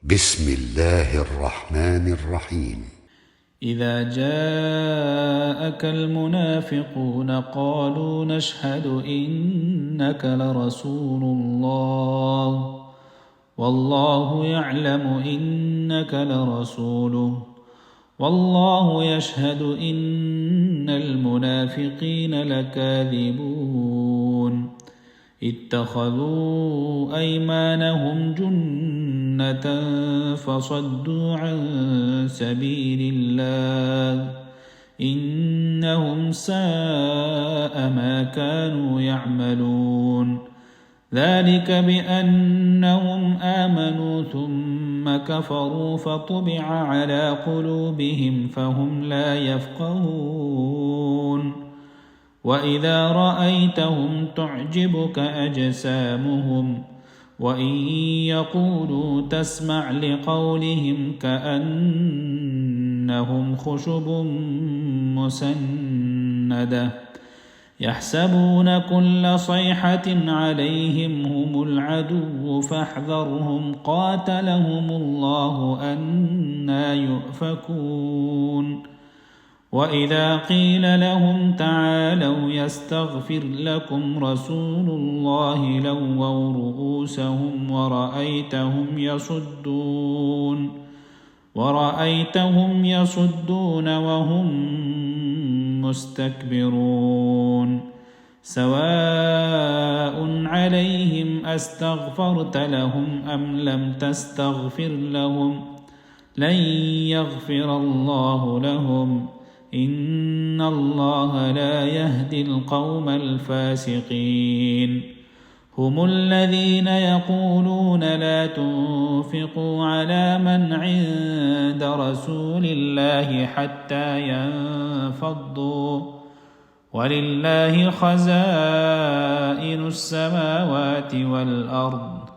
بسم الله الرحمن الرحيم. إذا جاءك المنافقون قالوا نشهد إنك لرسول الله والله يعلم إنك لرسوله والله يشهد إن المنافقين لكاذبون اتخذوا أيمانهم جنة فصدوا عن سبيل الله إنهم ساء ما كانوا يعملون ذلك بأنهم آمنوا ثم كفروا فطبع على قلوبهم فهم لا يفقهون وإذا رأيتهم تعجبك أجسامهم وإن يقولوا تسمع لقولهم كأنهم خشب مسندة يحسبون كل صيحة عليهم هم العدو فاحذرهم قاتلهم الله أنى يؤفكون وإذا قيل لهم تعالوا يستغفر لكم رسول الله لووا رؤوسهم ورأيتهم يصدون وهم مستكبرون سواء عليهم أستغفرت لهم أم لم تستغفر لهم لن يغفر الله لهم إن الله لا يهدي القوم الفاسقين هم الذين يقولون لا تنفقوا على من عند رسول الله حتى ينفضوا ولله خزائن السماوات والأرض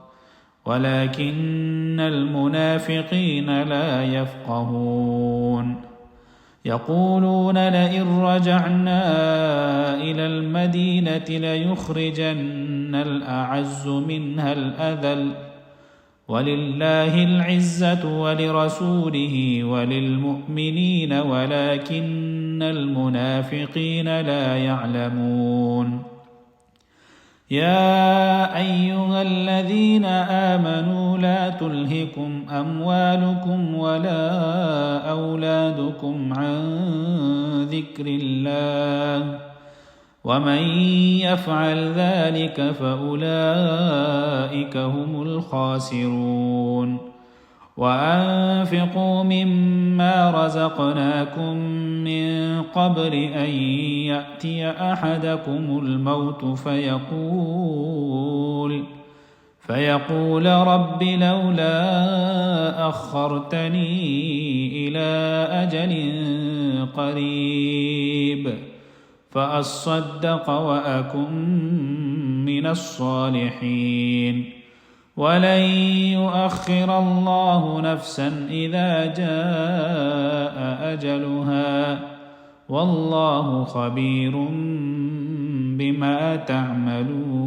ولكن المنافقين لا يفقهون يقولون لئن رجعنا إلى المدينة ليخرجن الأعز منها الأذل ولله العزة ولرسوله وللمؤمنين ولكن المنافقين لا يعلمون يا أيها الذين آمنوا لا تلهكم أموالكم ولا أولادكم عن ذكر الله ومن يفعل ذلك فأولئك هم الخاسرون وأنفقوا مما رزقناكم من قبل أن يأتي أحدكم الموت فيقول رب لولا أخرتني إلى أجل قريب فأصدق وأكن من الصالحين ولن يؤخر الله نفسا إذا جاء أجلها والله خبير بما تعملون.